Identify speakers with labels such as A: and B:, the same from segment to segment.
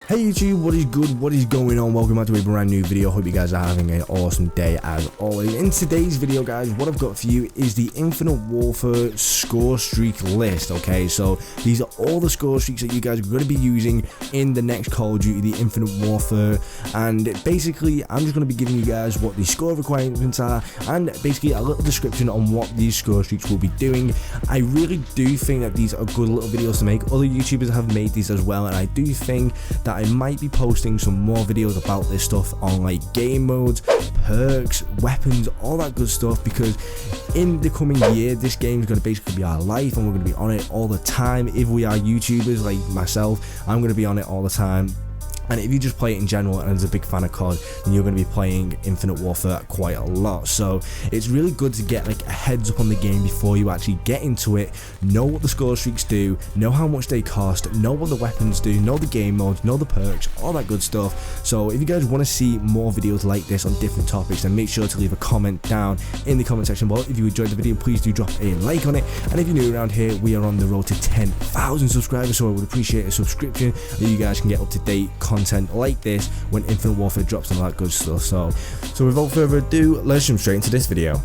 A: Hey YouTube, what is good? What is going on? Welcome back to a brand new video. Hope you guys are having an awesome day as always. In today's video, guys, what I've got for you is the Infinite Warfare score streak list. Okay, so these are all the score streaks that you guys are going to be using in the next Call of Duty, the Infinite Warfare. And basically, I'm just going to be giving you guys what the score requirements are and basically a little description on what these score streaks will be doing. I really do think that these are good little videos to make. Other YouTubers have made these as well, and I do think that I might be posting some more videos about this stuff on like game modes, perks, weapons, all that good stuff, because in the coming year this game is going to basically be our life and we're going to be on it all the time. If we are YouTubers like myself, I'm going to be on it all the time. And if you just play it in general and as a big fan of COD, then you're going to be playing Infinite Warfare quite a lot. So it's really good to get like a heads up on the game before you actually get into it. Know what the score streaks do, know how much they cost, know what the weapons do, know the game modes, know the perks, all that good stuff. So if you guys want to see more videos like this on different topics, then make sure to leave a comment down in the comment section below. If you enjoyed the video, please do drop a like on it. And if you're new around here, we are on the road to 10,000 subscribers, so I would appreciate a subscription that you guys can get up to date content like this when Infinite Warfare drops and all that good stuff. So without further ado, let's jump straight into this video.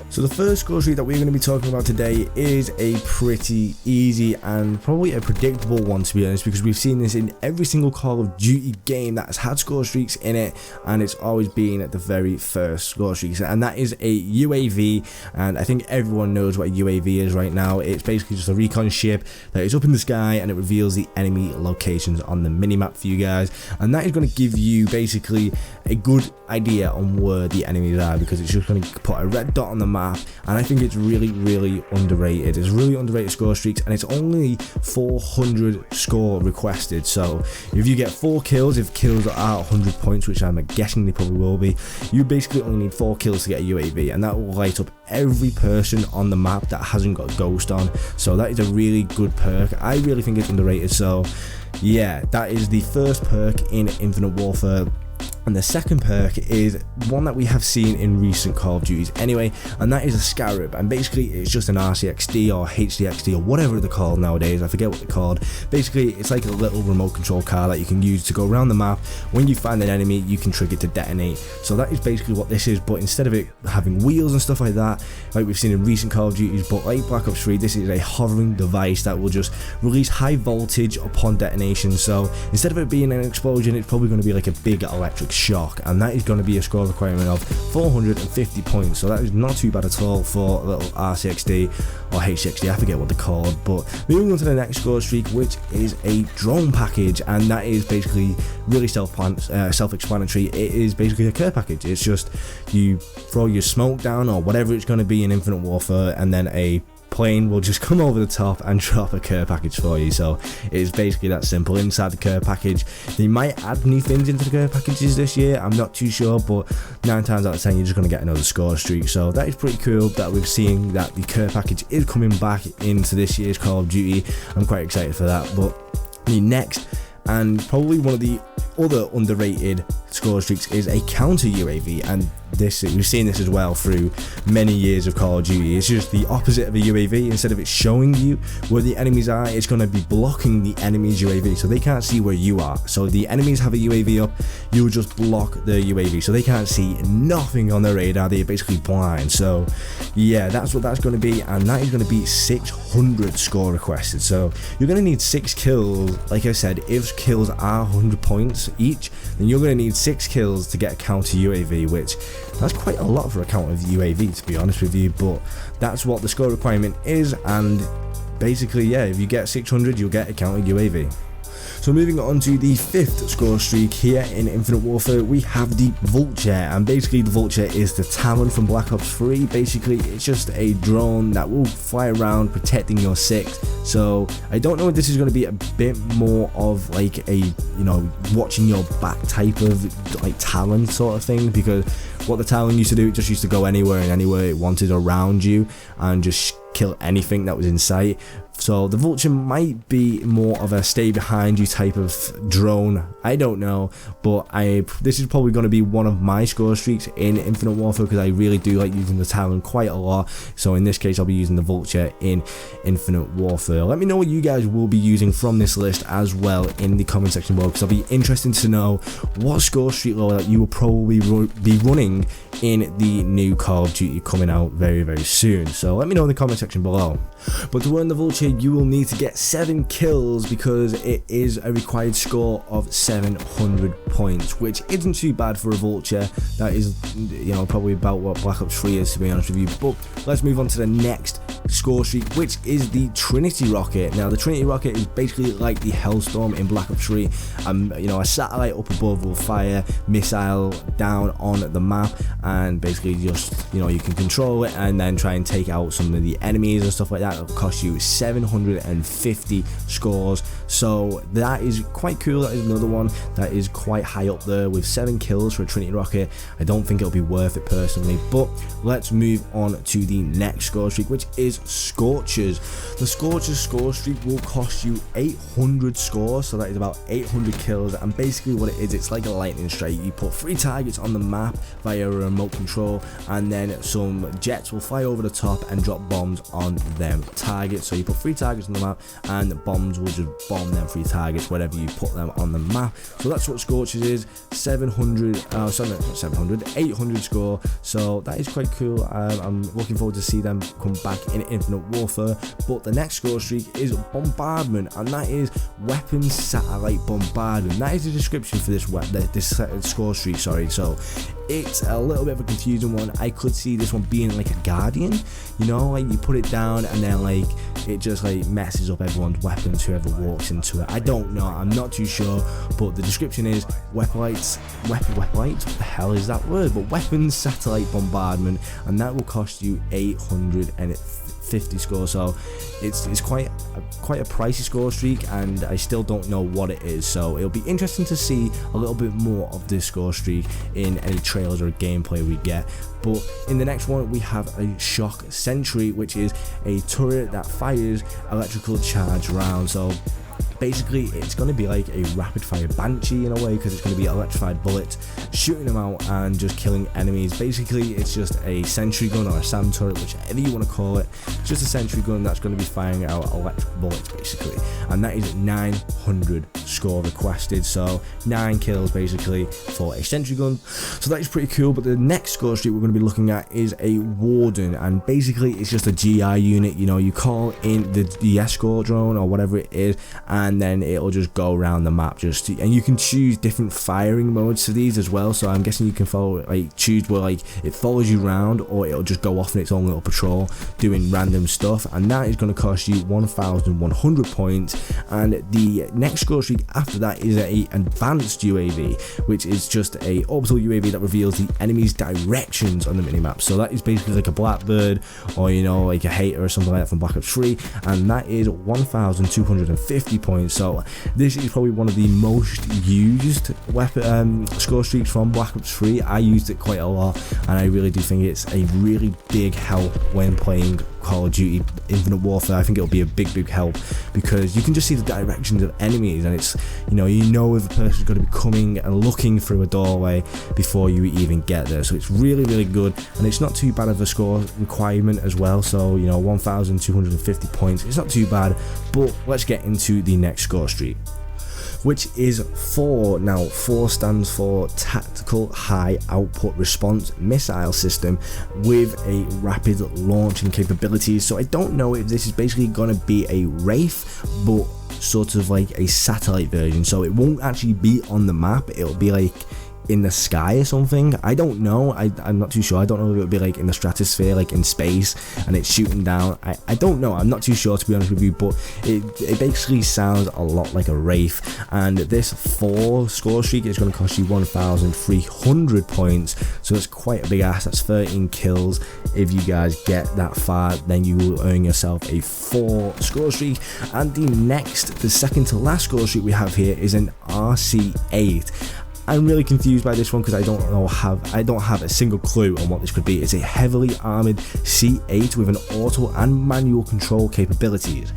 A: So the first score streak that we're going to be talking about today is a pretty easy and probably a predictable one, to be honest, because we've seen this in every single Call of Duty game that has had score streaks in it, and it's always been at the very first score streaks, and that is a UAV. And I think everyone knows what a UAV is right now. It's basically just a recon ship that is up in the sky and it reveals the enemy locations on the minimap for you guys, and that is going to give you basically a good idea on where the enemies are, because it's just going to put a red dot on the map. And I think it's really underrated. It's really underrated score streaks, and it's only 400 score requested. So if you get 4 kills, if kills are 100 points, which I'm guessing they probably will be, you basically only need 4 kills to get a UAV, and that will light up every person on the map that hasn't got Ghost on. So that is a really good perk. I really think it's underrated. So yeah, that is the first perk in Infinite Warfare. And the second perk is one that we have seen in recent Call of Duties anyway, and that is a Scarab. And basically it's just an RCXD or HDXD or whatever they're called nowadays, I forget what they're called. Basically it's like a little remote control car that you can use to go around the map. When you find an enemy, you can trigger it to detonate. So that is basically what this is, but instead of it having wheels and stuff like that, like we've seen in recent Call of Duties, but like Black Ops 3, this is a hovering device that will just release high voltage upon detonation. So instead of it being an explosion, it's probably going to be like a big electric shock, and that is going to be a score requirement of 450 points. So that is not too bad at all for a little RCXD or HCXD, I forget what they're called. But moving on to the next score streak, which is a drone package, and that is basically really self-explanatory. It is basically a care package. It's just you throw your smoke down or whatever it's going to be in Infinite Warfare, and then a plane will just come over the top and drop a care package for you. So it's basically that simple. Inside the care package, they might add new things into the care packages this year, I'm not too sure, but 9 times out of 10 you're just going to get another score streak. So that is pretty cool that we're seeing that the care package is coming back into this year's Call of Duty. I'm quite excited for that. But the next and probably one of the other underrated score streaks is a counter UAV, and we've seen this as well through many years of Call of Duty. It's just the opposite of a UAV. Instead of it showing you where the enemies are, it's going to be blocking the enemy's UAV, so they can't see where you are. So the enemies have a UAV up, you just block the UAV, so they can't see nothing on their radar. They're basically blind. So yeah, that's what that's going to be, and that is going to be 600 score requested. So you're going to need 6 kills. Like I said, if kills are 100 points each, then you're going to need 6 kills to get a counter UAV, which that's quite a lot for a counter UAV, to be honest with you. But that's what the score requirement is, and basically yeah, if you get 600 you'll get a counter UAV. So moving on to the 5th score streak here in Infinite Warfare, we have the Vulture, and basically the Vulture is the Talon from Black Ops 3. Basically it's just a drone that will fly around protecting your 6. So I don't know if this is going to be a bit more of like a, you know, watching your back type of like Talon sort of thing, because what the Talon used to do, it just used to go anywhere and anywhere it wanted around you and just kill anything that was in sight. So the Vulture might be more of a stay behind you type of drone, I don't know, but this is probably going to be one of my score streaks in Infinite Warfare, because I really do like using the Talon quite a lot. So in this case I'll be using the Vulture in Infinite Warfare. Let me know what you guys will be using from this list as well in the comment section below, because I'll be interested to know what score streak level that you will probably be running in the new Call of Duty coming out very soon. So let me know in the comment section below. But to earn the Vulture, you will need to get 7 kills, because it is a required score of 700 points, which isn't too bad for a Vulture. That is, you know, probably about what Black Ops 3 is, to be honest with you. But let's move on to the next score streak, which is the Trinity Rocket. Now the Trinity Rocket is basically like the Hellstorm in Black Ops 3. You know, a satellite up above will fire missile down on the map, and basically just, you know, you can control it and then try and take out some of the enemies and stuff like that. It'll cost you 750 scores, so that is quite cool. That is another one that is quite high up there with 7 kills for a Trinity Rocket. I don't think it'll be worth it personally, but let's move on to the next score streak, which is Scorchers. The Scorchers score streak will cost you 800 scores, so that is about 800 kills, and basically what it is, it's like a lightning strike. You put 3 targets on the map via a remote control, and then some jets will fly over the top and drop bombs on them targets. So you put 3 targets on the map, and the bombs will just bomb them 3 targets wherever you put them on the map. So that's what Scorchers is. 800 score, so that is quite cool. I'm looking forward to see them come back in Infinite Warfare. But the next score streak is Bombardment, and that is Weapons Satellite Bombardment. That is the description for this score streak, sorry. So it's a little bit of a confusing one. I could see this one being like a Guardian, you know, like you put it down and then like it just like messes up everyone's weapons, whoever walks into it. I don't know, I'm not too sure, but the description is weaponites, what the hell is that word, but Weapons Satellite Bombardment, and that will cost you 850 scores. So it's quite a pricey score streak, and I still don't know what it is, so it'll be interesting to see a little bit more of this score streak in any trailers or gameplay we get. But in the next one we have a Shock Sentry, which is a turret that fires electrical charge rounds. So basically it's going to be like a rapid fire Banshee in a way, because it's going to be electrified bullets shooting them out and just killing enemies. Basically it's just a sentry gun or a SAM turret, whichever you want to call it. It's just a sentry gun that's going to be firing out electric bullets basically, and that is 900 score requested, so 9 kills basically for a sentry gun. So that is pretty cool. But the next score streak we're going to be looking at is a Warden, and basically it's just a GI unit. You know, you call in the escort drone or whatever it is, and then it'll just go around the map and you can choose different firing modes for these as well. So I'm guessing you can choose where like it follows you around, or it'll just go off in its own little patrol doing random stuff, and that is going to cost you 1100 points. And the next score streak after that is a advanced UAV, which is just a orbital UAV that reveals the enemy's directions on the minimap. So that is basically like a Blackbird, or you know, like a Hater or something like that from Black Ops 3, and that is 1250 points. So this is probably one of the most used weapon score streaks from Black Ops 3. I used it quite a lot, and I really do think it's a really big help when playing Call of Duty Infinite Warfare. I think it'll be a big help, because you can just see the directions of enemies, and it's, you know if a person's going to be coming and looking through a doorway before you even get there. So it's really good, and it's not too bad of a score requirement as well. So, you know, 1250 points, it's not too bad. But let's get into the next score streak, which is 4. Now 4 stands for Tactical High Output Response Missile System with a rapid launching capabilities. So I don't know if this is basically going to be a Wraith, but sort of like a satellite version. So it won't actually be on the map, it'll be like in the sky or something. I don't know, I'm not too sure. I don't know if it would be like in the stratosphere, like in space, and it's shooting down. I don't know, I'm not too sure, to be honest with you, but it basically sounds a lot like a Wraith. And this 4 score streak is going to cost you 1300 points, so it's quite a big ass. That's 13 kills. If you guys get that far, then you will earn yourself a 4 score streak. And the second to last score streak we have here is an RC8. I'm really confused by this one because I don't have a single clue on what this could be. It's a heavily armored C8 with an auto and manual control capabilities.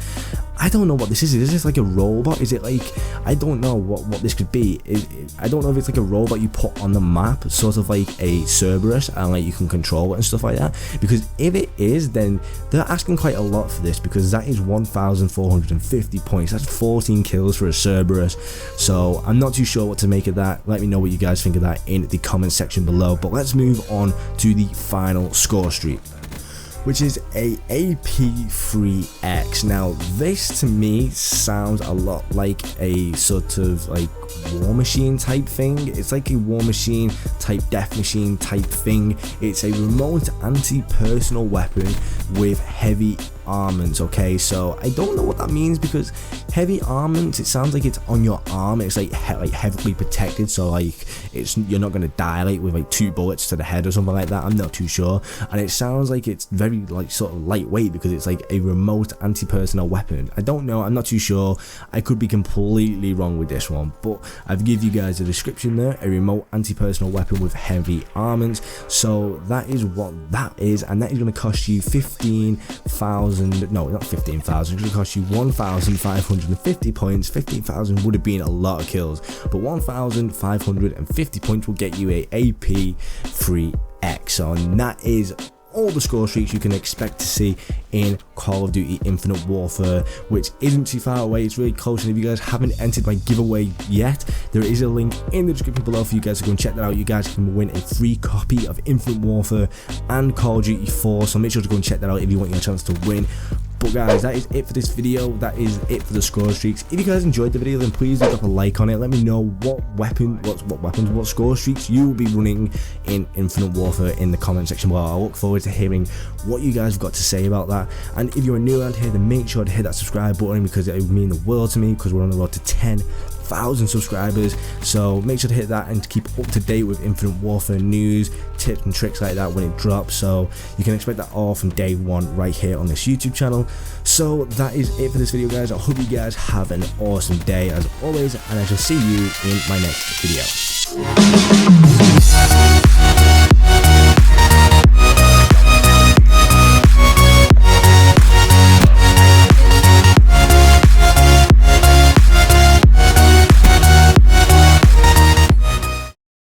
A: I don't know what this is. Is this like a robot? Is it like, I don't know what this could be. I don't know if it's like a robot you put on the map, sort of like a Cerberus, and like you can control it and stuff like that. Because if it is, then they're asking quite a lot for this, because that is 1,450 points. That's 14 kills for a Cerberus. So I'm not too sure what to make of that. Let me know what you guys think of that in the comment section below. But let's move on to the final score streak, which is a AP3X. Now this to me sounds a lot like a sort of like War Machine type thing. It's like a War Machine type Death Machine type thing. It's a remote anti-personal weapon with heavy armaments. Okay, so I don't know what that means, because heavy armaments, it sounds like it's on your arm. It's like heavily protected, so like you're not gonna die like with like 2 bullets to the head or something like that. I'm not too sure. And it sounds like it's very like sort of lightweight, because it's like a remote anti-personnel weapon. I don't know, I'm not too sure. I could be completely wrong with this one, but I've give you guys a description there: a remote anti-personnel weapon with heavy armaments. So that is what that is, and that is going to cost you 15,000, no, not 15,000, it's going to cost you 1,550 points. 15,000 would have been a lot of kills, but 1,550 points will get you a AP3X. So that is all the score streaks you can expect to see in Call of Duty Infinite Warfare, which isn't too far away. It's really close, and if you guys haven't entered my giveaway yet, there is a link in the description below for you guys to go and check that out. You guys can win a free copy of Infinite Warfare and Call of Duty 4, so make sure to go and check that out if you want your chance to win. But guys, that is it for this video. That is it for the score streaks. If you guys enjoyed the video, then please drop a like on it. Let me know what what score streaks you will be running in Infinite Warfare in the comment section below. I look forward to hearing what you guys have got to say about that. And if you're new around here, then make sure to hit that subscribe button, because it would mean the world to me, because we're on the road to 10,000 subscribers. So make sure to hit that and to keep up to date with Infinite Warfare news, tips and tricks like that when it drops. So you can expect that all from day one right here on this YouTube channel. So that is it for this video, guys. I hope you guys have an awesome day as always, and I shall see you in my next video.